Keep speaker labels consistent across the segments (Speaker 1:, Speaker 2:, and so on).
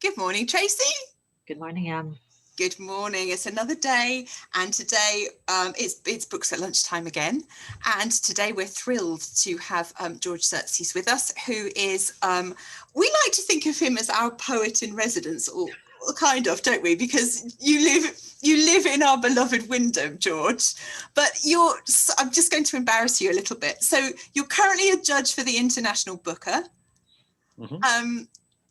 Speaker 1: Good morning, Tracy.
Speaker 2: Good morning, Anne.
Speaker 1: Good morning. It's another day, and today it's Books at Lunchtime again. And today we're thrilled to have George Szirtes with us, who is we like to think of him as our poet in residence, or kind of, don't we? Because you live in our beloved Wyndham, George. But I'm just going to embarrass you a little bit. So you're currently a judge for the International Booker. Mm-hmm.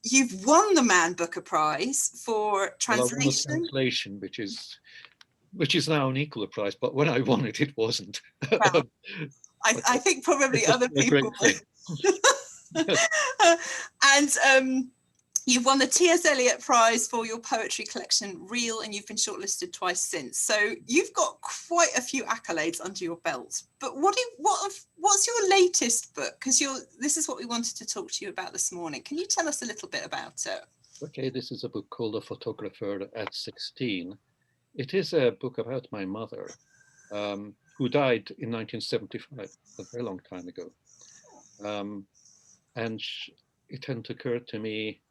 Speaker 1: You've won the Man Booker Prize for translation.
Speaker 3: Well, translation, which is now an equal prize, but when I won it, it wasn't.
Speaker 1: Well, I think probably other people. And you've won the T.S. Eliot Prize for your poetry collection, Real, and you've been shortlisted twice since. So you've got quite a few accolades under your belt. But what's your latest book? Because this is what we wanted to talk to you about this morning. Can you tell us a little bit about it?
Speaker 3: Okay, this is a book called A Photographer at 16. It is a book about my mother, who died in 1975, a very long time ago. And it hadn't occurred to me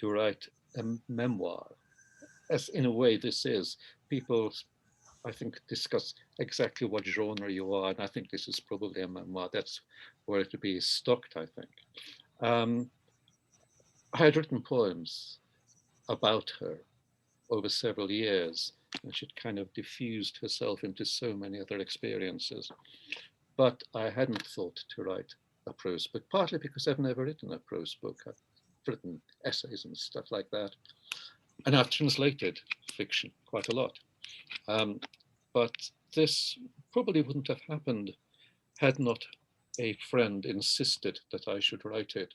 Speaker 3: to write a memoir, as in a way this is. People, I think, discuss exactly what genre you are, and I think this is probably a memoir. That's where it would be stocked, I think. I had written poems about her over several years, and she'd kind of diffused herself into so many other experiences. But I hadn't thought to write a prose book, partly because I've never written a prose book. I've written essays and stuff like that. And I've translated fiction quite a lot. But this probably wouldn't have happened had not a friend insisted that I should write it.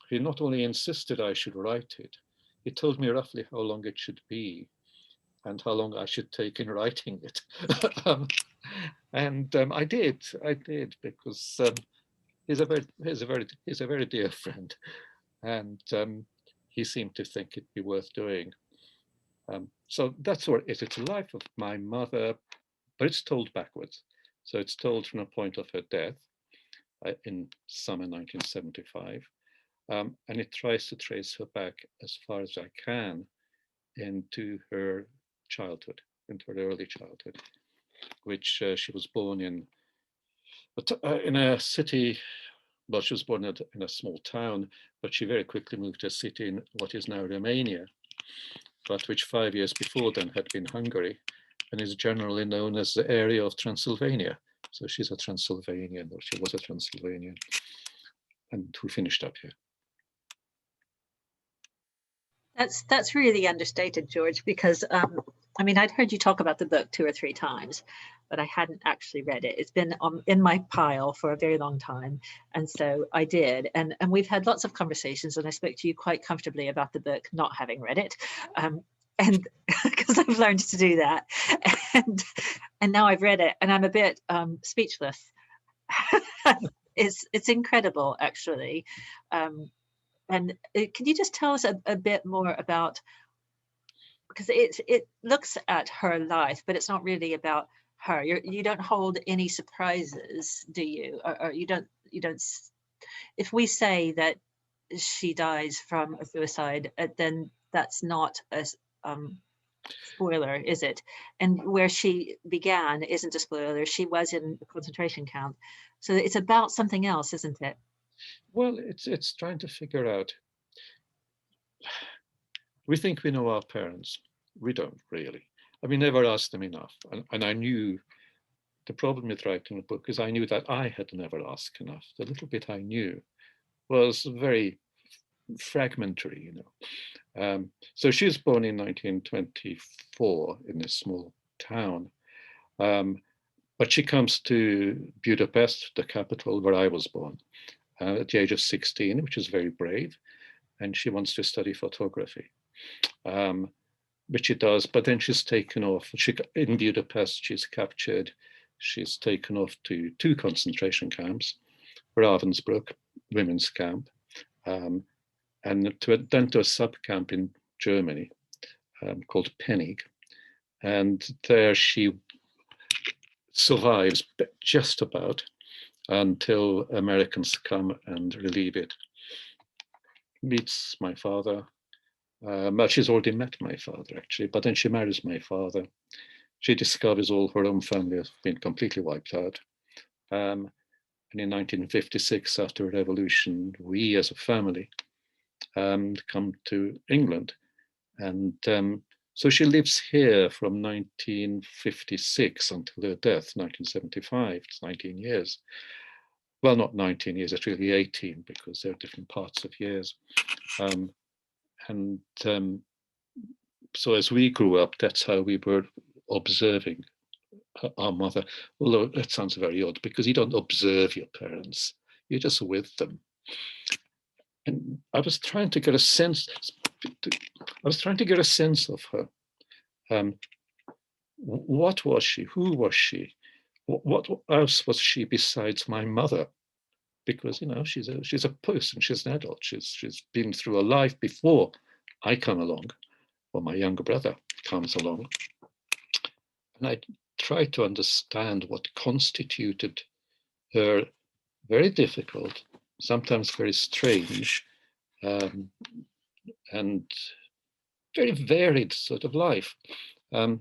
Speaker 3: He not only insisted I should write it, he told me roughly how long it should be and how long I should take in writing it. I did, because he's a very dear friend, and he seemed to think it'd be worth doing. So that's what it is. It's a life of my mother, but it's told backwards. So it's told from the point of her death in summer 1975. And it tries to trace her back as far as I can into her childhood, into her early childhood, which she was born in a city. Well, she was born in a small town, but she very quickly moved to a city in what is now Romania, but which 5 years before then had been Hungary, and is generally known as the area of Transylvania. So she's a Transylvanian, or she was a Transylvanian, and who finished up here.
Speaker 2: That's really understated, George, because I mean, I'd heard you talk about the book 2 or 3 times, but I hadn't actually read it. It's been in my pile for a very long time, and so I did. And we've had lots of conversations, and I spoke to you quite comfortably about the book, not having read it, and because I've learned to do that, and now I've read it, and I'm a bit speechless. It's incredible, actually. And can you just tell us a bit more about, because it looks at her life, but it's not really about her. You don't hold any surprises, do you? Or you don't. If we say that she dies from a suicide, then that's not a spoiler, is it? And where she began isn't a spoiler. She was in a concentration camp, so it's about something else, isn't it?
Speaker 3: Well, it's trying to figure out. We think we know our parents. We don't really. And we never asked them enough. And I knew the problem with writing a book is I knew that I had never asked enough. The little bit I knew was very fragmentary, So she was born in 1924 in this small town. But she comes to Budapest, the capital where I was born, at the age of 16, which is very brave, and she wants to study photography, which she does, but then she's taken off. In Budapest, she's captured, she's taken off to 2 concentration camps, Ravensbrück, women's camp, and then to a sub-camp in Germany called Pennig, and there she survives just about until Americans come and relieve it. Meets my father, Well, she's already met my father, actually, but then she marries my father. She discovers all her own family has been completely wiped out. And in 1956, after a revolution, we as a family come to England. And so she lives here from 1956 until her death, 1975. It's 19 years. Well, not 19 years, it's really 18 because there are different parts of years. So as we grew up, that's how we were observing our mother. Although that sounds very odd because you don't observe your parents, you're just with them. And I was trying to get a sense. Of her. What was she? Who was she? What else was she besides my mother? Because she's a person. She's an adult. She's been through a life before I come along, or my younger brother comes along. And I try to understand what constituted her very difficult, sometimes very strange, and very varied sort of life. And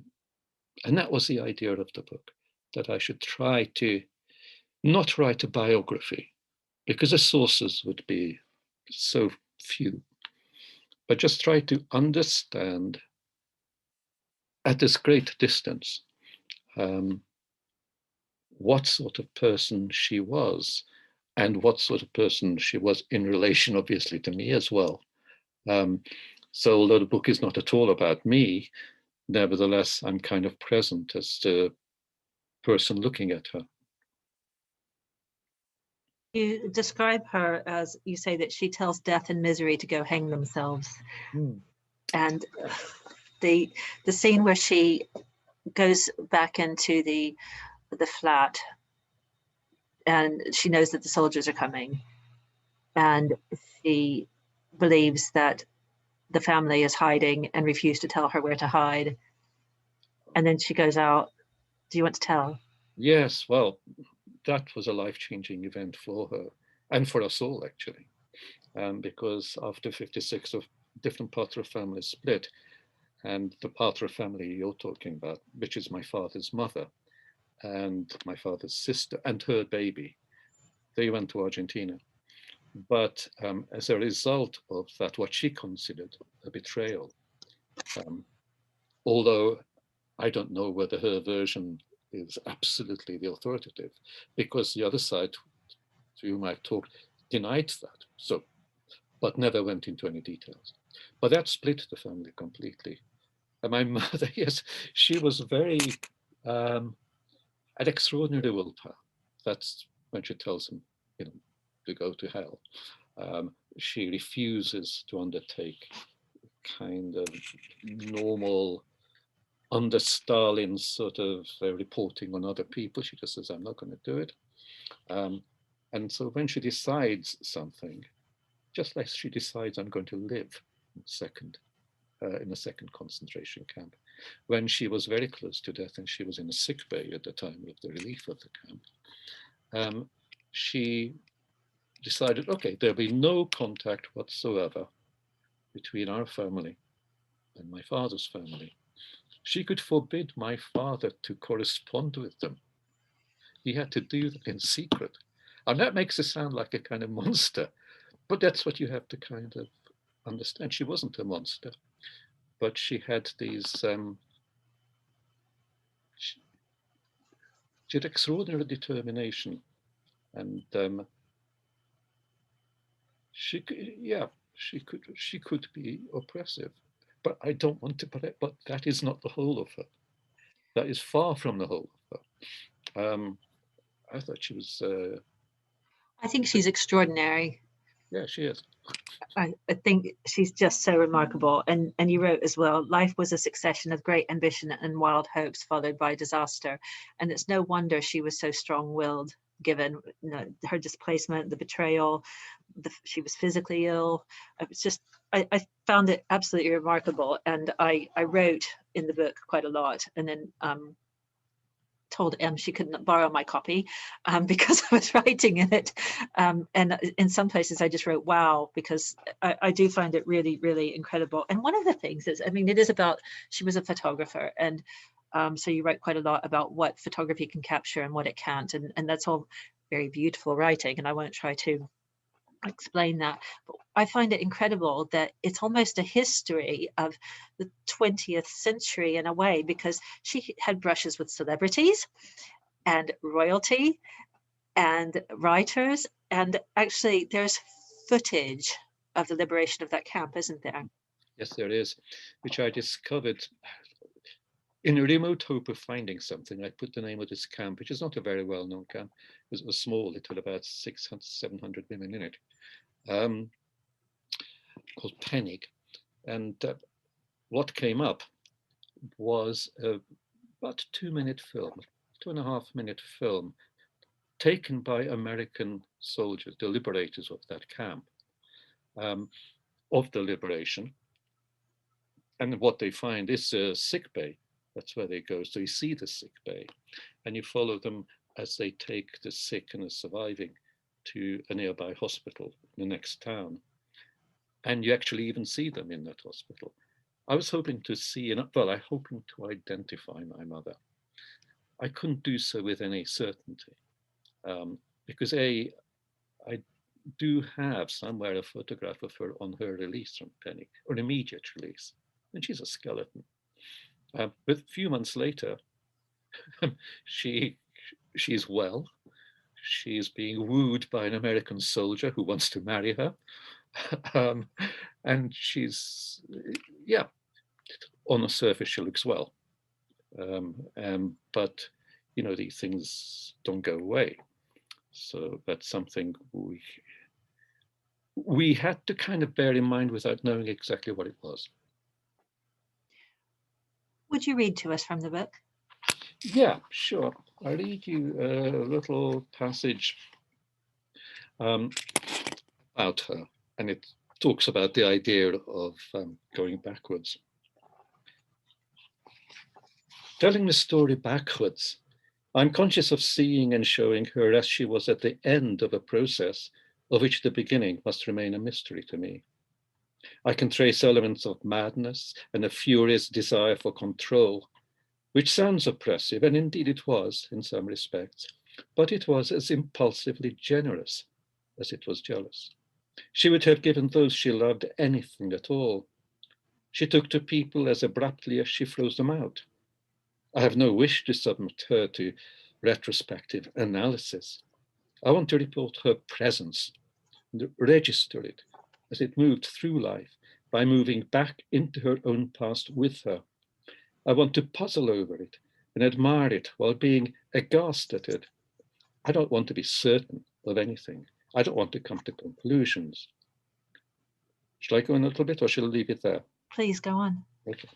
Speaker 3: that was the idea of the book, that I should try to not write a biography, because the sources would be so few, but just try to understand at this great distance what sort of person she was, and what sort of person she was in relation, obviously, to me as well. So although the book is not at all about me, nevertheless, I'm kind of present as the person looking at her.
Speaker 2: You describe her as, you say that she tells death and misery to go hang themselves. And the scene where she goes back into the flat and she knows that the soldiers are coming, and she believes that the family is hiding and refuse to tell her where to hide, and then she goes out. Do you want to tell?
Speaker 3: Yes, well, that was a life-changing event for her and for us all, actually, because after 56, of different parts of the family split, and the part of the family you're talking about, which is my father's mother and my father's sister and her baby, they went to Argentina. But as a result of that, what she considered a betrayal, although I don't know whether her version is absolutely the authoritative, because the other side to whom I've talked denied that, so, but never went into any details. But that split the family completely. And my mother, yes, she was very, an extraordinary willpower. That's when she tells him, to go to hell. She refuses to undertake kind of normal, under Stalin's sort of reporting on other people. She just says, I'm not going to do it. And so when she decides something, just like she decides I'm going to live in a second concentration camp, when she was very close to death and she was in a sick bay at the time of the relief of the camp, she decided, okay, there'll be no contact whatsoever between our family and my father's family. She could forbid my father to correspond with them. He had to do that in secret. And that makes her sound like a kind of monster, but that's what you have to kind of understand. She wasn't a monster, but she had these, she had extraordinary determination, and she could be oppressive, but I don't want to put it, but that is not the whole of her. That is far from the whole of her. I thought she was.
Speaker 2: I think she's extraordinary.
Speaker 3: Yeah, she is.
Speaker 2: I think she's just so remarkable. And you wrote as well, life was a succession of great ambition and wild hopes followed by disaster. And it's no wonder she was so strong-willed, given her displacement, the betrayal, she was physically ill. It's just, I found it absolutely remarkable. And I wrote in the book quite a lot. And then told Em she couldn't borrow my copy because I was writing in it. And in some places I just wrote, wow, because I do find it really, really incredible. And one of the things is, I mean, it is about, she was a photographer. And so you write quite a lot about what photography can capture and what it can't. And that's all very beautiful writing. And I won't try to explain that. But I find it incredible that it's almost a history of the 20th century in a way, because she had brushes with celebrities and royalty and writers. And actually there's footage of the liberation of that camp, isn't there?
Speaker 3: Yes, there is, which I discovered in a remote hope of finding something. I put the name of this camp, which is not a very well-known camp, because it was small. It had about 600, 700 women in it, called Penig. And what came up was about a 2-minute film, 2.5-minute film, taken by American soldiers, the liberators of that camp, of the liberation. And what they find is a sick bay. That's where they go. So you see the sick bay, and you follow them as they take the sick and the surviving to a nearby hospital in the next town. And you actually even see them in that hospital. I was hoping to see, well, I'm hoping to identify my mother. I couldn't do so with any certainty, because I do have somewhere a photograph of her on her release from Penig, or immediate release, and she's a skeleton. But a few months later, she's well. She's being wooed by an American soldier who wants to marry her. And she's, yeah, on the surface, she looks well. But, you know, these things don't go away. So that's something we had to kind of bear in mind without knowing exactly what it was.
Speaker 2: Would you read to us from the book?
Speaker 3: Yeah, sure. I'll read you a little passage about her, and it talks about the idea of going backwards. Telling the story backwards, I'm conscious of seeing and showing her as she was at the end of a process of which the beginning must remain a mystery to me. I can trace elements of madness and a furious desire for control, which sounds oppressive, and indeed it was in some respects, but it was as impulsively generous as it was jealous. She would have given those she loved anything at all. She took to people as abruptly as she froze them out. I have no wish to submit her to retrospective analysis. I want to report her presence and register it as it moved through life by moving back into her own past with her. I want to puzzle over it and admire it while being aghast at it. I don't want to be certain of anything. I don't want to come to conclusions. Shall I go in a little bit, or shall I leave it there?
Speaker 2: Please go on.
Speaker 3: Okay.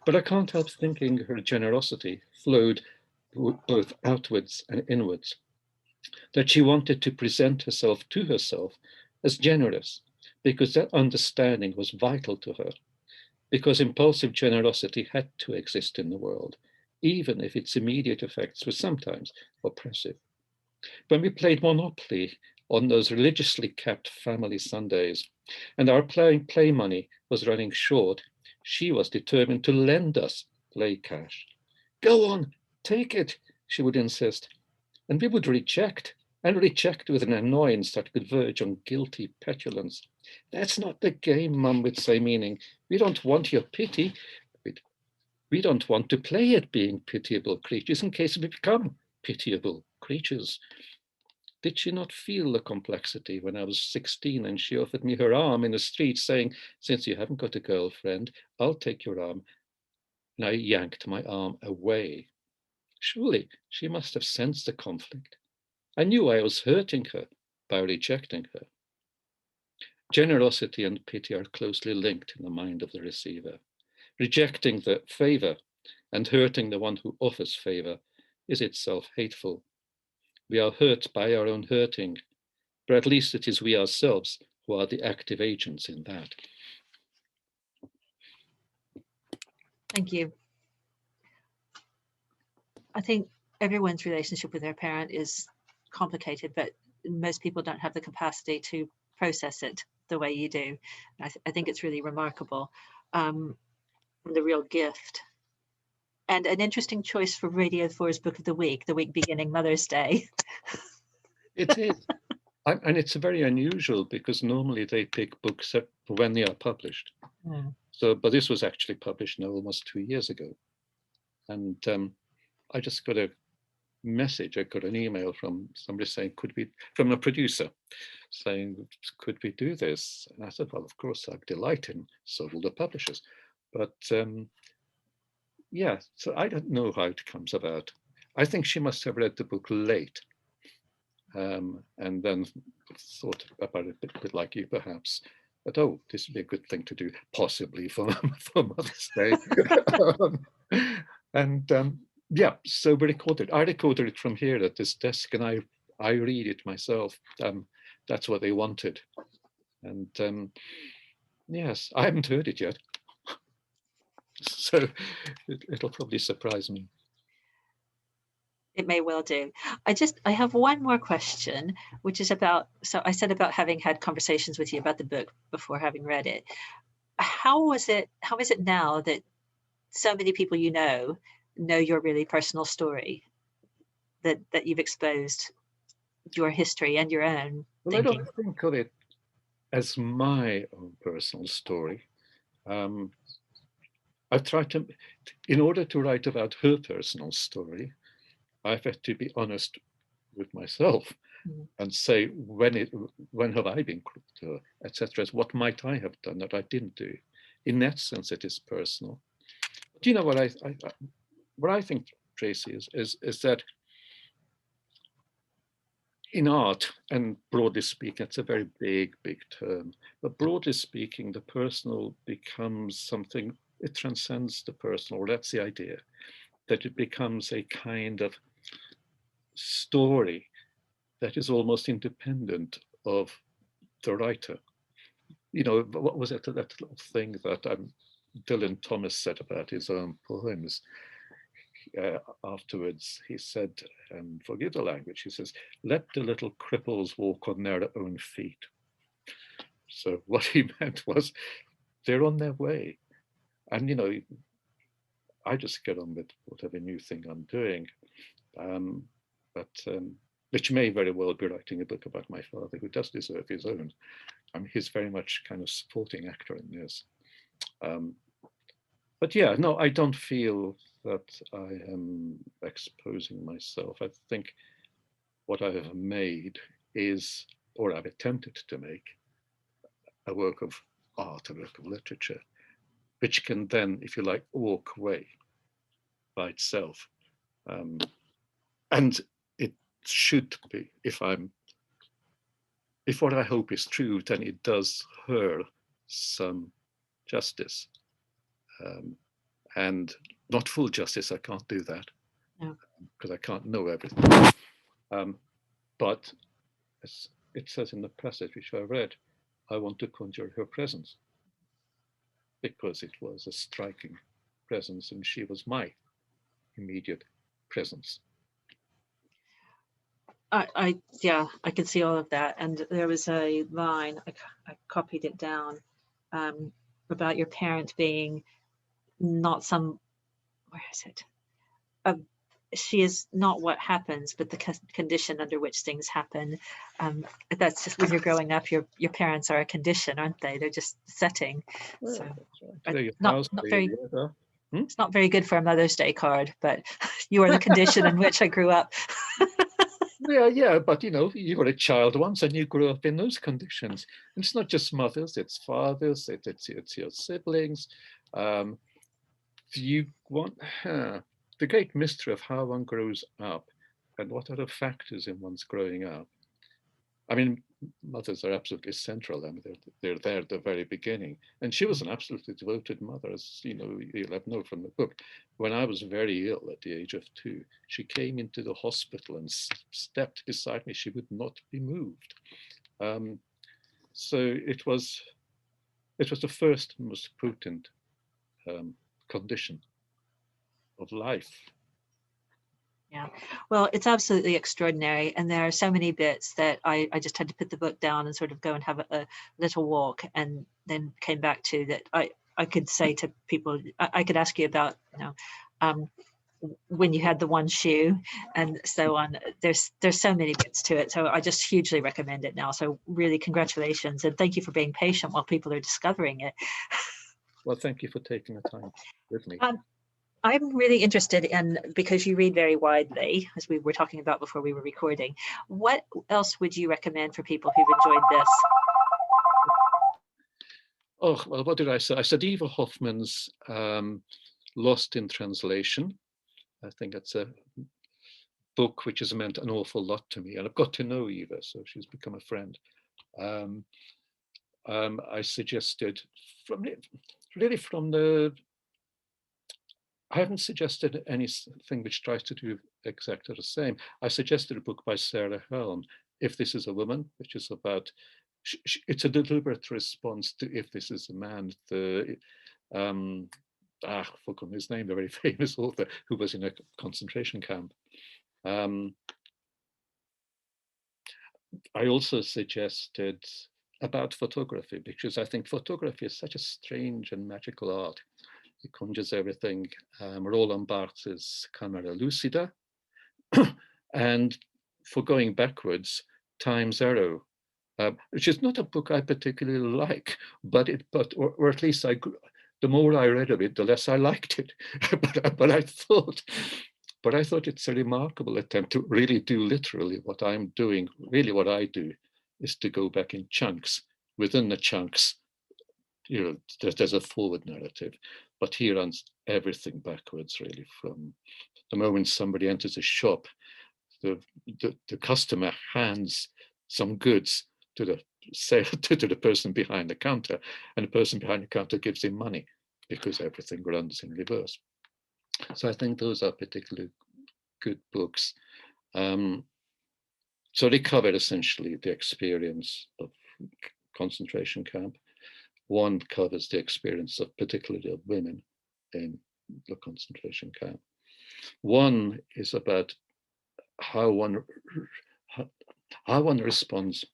Speaker 3: But I can't help thinking her generosity flowed both outwards and inwards, that she wanted to present herself to herself as generous, because that understanding was vital to her, because impulsive generosity had to exist in the world, even if its immediate effects were sometimes oppressive. When we played Monopoly on those religiously kept family Sundays, and our play money was running short, she was determined to lend us play cash. Go on, take it, she would insist. And we would reject, and reject with an annoyance that could verge on guilty petulance. That's not the game, Mum would say, meaning, we don't want your pity. We don't want to play at being pitiable creatures in case we become pitiable creatures. Did she not feel the complexity when I was 16 and she offered me her arm in the street saying, since you haven't got a girlfriend, I'll take your arm. And I yanked my arm away. Surely she must have sensed the conflict. I knew I was hurting her by rejecting her. Generosity and pity are closely linked in the mind of the receiver. Rejecting the favor and hurting the one who offers favor is itself hateful. We are hurt by our own hurting, but at least it is we ourselves who are the active agents in that.
Speaker 2: Thank you. I think everyone's relationship with their parent is complicated, but most people don't have the capacity to process it the way you do. I think it's really remarkable, the real gift. And an interesting choice for Radio 4's Book of the week beginning Mother's Day.
Speaker 3: It is. And it's very unusual because normally they pick books when they are published. So, but this was actually published now almost 2 years ago. And I just got a message, I got an email from somebody saying, from a producer saying, could we do this? And I said, well, of course, I'm delighted, and so will the publishers. But yeah, so I don't know how it comes about. I think she must have read the book late, and then thought about it a bit like you, perhaps. But oh, this would be a good thing to do, possibly for Mother's Day. Yeah, so we recorded. I recorded it from here at this desk, and I read it myself. That's what they wanted, and yes, I haven't heard it yet, so it'll probably surprise me.
Speaker 2: It may well do. I have one more question, which is about, so I said about having had conversations with you about the book before having read it. How is it now that so many people know your really personal story, that you've exposed your history and your own
Speaker 3: well,
Speaker 2: thinking?
Speaker 3: I don't think of it as my own personal story. I've tried to, in order to write about her personal story, I've had to be honest with myself and say, when have I been cruel to her, etc. What might I have done that I didn't do? In that sense, it is personal. Do you know what I think, Tracy, is that in art, and broadly speaking, it's a very big term, but broadly speaking, the personal becomes something, it transcends the personal, or that's the idea, that it becomes a kind of story that is almost independent of the writer. You know, what was it, that little thing that Dylan Thomas said about his own poems? Afterwards, he said, and forgive the language, he says, let the little cripples walk on their own feet. So what he meant was they're on their way. And, you know, I just get on with whatever new thing I'm doing. Which may very well be writing a book about my father, who does deserve his own. I mean, he's very much kind of supporting actor in this. But yeah, no, I don't feel that I am exposing myself. I think what I have made is, or I've attempted to make, a work of art, a work of literature, which can then, if you like, walk away by itself. And it should be, if what I hope is true, then it does her some justice. And not full justice, I can't do that, because I can't know everything. But as it says in the passage which I read, I want to conjure her presence, because it was a striking presence and she was my immediate presence.
Speaker 2: I can see all of that. And there was a line, I copied it down, about your parent being not some, where is it? She is not what happens, but the condition under which things happen. That's just, when you're growing up, your parents are a condition, aren't they? They're just setting.
Speaker 3: Well,
Speaker 2: so
Speaker 3: right.
Speaker 2: not very. It's not very good for a Mother's Day card, but you are the condition in which I grew up.
Speaker 3: Yeah, but you know, you were a child once and you grew up in those conditions. And it's not just mothers, it's fathers, it's your siblings. You want the great mystery of how one grows up and what are the factors in one's growing up. I mean, mothers are absolutely central. I mean, they're there at the very beginning. And she was an absolutely devoted mother, as you know, you'll have known from the book. When I was very ill at the age of 2, she came into the hospital and stepped beside me. She would not be moved. So it was the first most potent condition of life.
Speaker 2: Yeah, well, it's absolutely extraordinary. And there are so many bits that I just had to put the book down and sort of go and have a little walk, and then came back to that. I could say to people, I could ask you about, um, when you had the one shoe and so on. There's so many bits to it. So I just hugely recommend it now. So really congratulations. And thank you for being patient while people are discovering it.
Speaker 3: Well, thank you for taking the time with me.
Speaker 2: I'm really interested in, because you read very widely, as we were talking about before we were recording, what else would you recommend for people who've enjoyed this?
Speaker 3: Oh, well, what did I say? I said Eva Hoffman's Lost in Translation. I think that's a book which has meant an awful lot to me. And I've got to know Eva, so she's become a friend. I suggested from the I haven't suggested anything which tries to do exactly the same. I suggested a book by Sarah Helm, If This Is a Woman, which is about, it's a deliberate response to If This Is a Man. I forgot his name, the very famous author who was in a concentration camp. I also suggested about photography, because I think photography is such a strange and magical art. It conjures everything. Roland Barthes' Camera Lucida. And for going backwards, Time Zero, which is not a book I particularly like, or at least the more I read of it, the less I liked it. but I thought it's a remarkable attempt to really do literally what I'm doing. Really, what I do is to go back in chunks. Within the chunks, there's a forward narrative, but he runs everything backwards, really, from the moment somebody enters a shop, the customer hands some goods to the person behind the counter, and the person behind the counter gives him money, because everything runs in reverse. So I think those are particularly good books. So they cover essentially the experience of concentration camp. One covers the experience of particularly of women in the concentration camp. One is about how one responds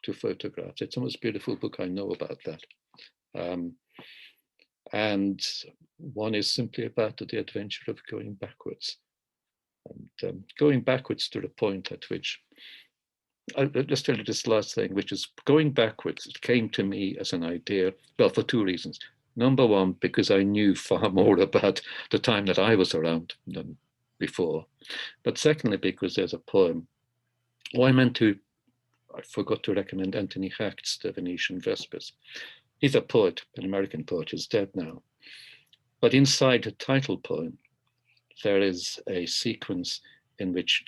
Speaker 3: to photographs. It's the most beautiful book I know about that. And one is simply about the adventure of going backwards. And going backwards to the point at which, I'll just tell you this last thing, which is going backwards. It came to me as an idea, well, for two reasons. Number one, because I knew far more about the time that I was around than before. But secondly, because there's a poem. I forgot to recommend Anthony Hackt's The Venetian Vespers. He's a poet, an American poet, who's dead now. But inside the title poem, there is a sequence in which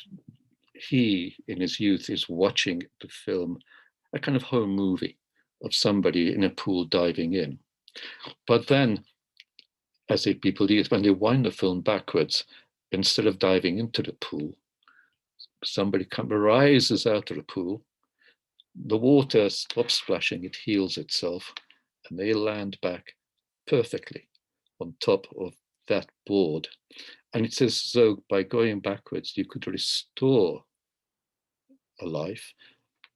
Speaker 3: he, in his youth, is watching the film, a kind of home movie of somebody in a pool diving in. But then, as people do, when they wind the film backwards, instead of diving into the pool, somebody rises out of the pool, the water stops splashing, it heals itself, and they land back perfectly on top of that board. And it says, so by going backwards, you could restore a life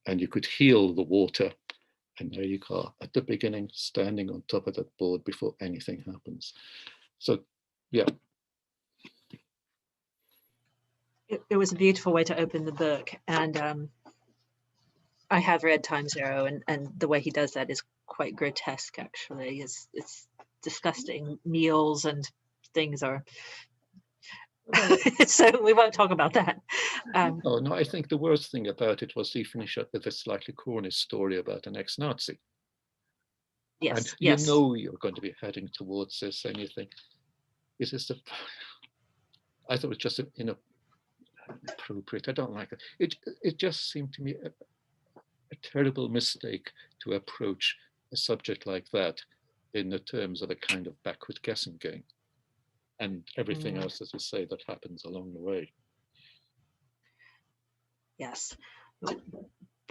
Speaker 3: and you could heal the water. And there you are at the beginning, standing on top of that board before anything happens. So, yeah.
Speaker 2: It was a beautiful way to open the book. And I have read Time Zero, and the way he does that is quite grotesque, actually. It's disgusting. Meals and things are... so we won't talk about that.
Speaker 3: No, I think the worst thing about it was he finished up with a slightly corny story about an ex-Nazi.
Speaker 2: Yes,
Speaker 3: and
Speaker 2: yes.
Speaker 3: You know you're going to be heading towards this, and you think, is this I thought it was just inappropriate. I don't like it. It just seemed to me a terrible mistake to approach a subject like that in the terms of a kind of backward guessing game, and everything else, as you say, that happens along the way.
Speaker 2: Yes,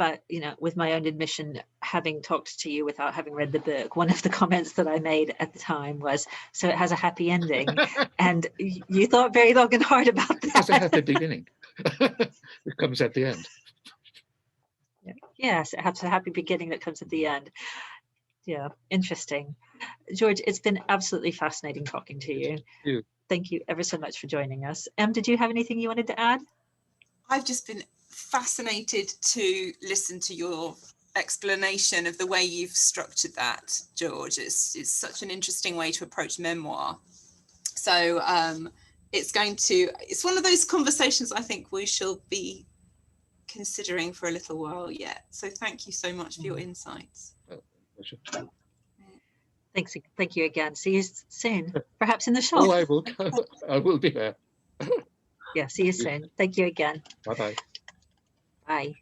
Speaker 2: but with my own admission, having talked to you without having read the book, one of the comments that I made at the time was, so it has a happy ending. And you thought very long and hard about that.
Speaker 3: It has a happy beginning. It comes at the end.
Speaker 2: Yes, it has a happy beginning that comes at the end. Yeah, interesting. George, it's been absolutely fascinating talking to you. Thank you ever so much for joining us. Em, did you have anything you wanted to add?
Speaker 1: I've just been fascinated to listen to your explanation of the way you've structured that, George. It's such an interesting way to approach memoir. So it's one of those conversations I think we shall be considering for a little while yet. So thank you so much for your insights.
Speaker 2: Thank you again. See you soon, perhaps in the shop.
Speaker 3: Oh, I will be there.
Speaker 2: Yeah, see you soon. Thank you again.
Speaker 3: Bye-bye.
Speaker 2: Bye.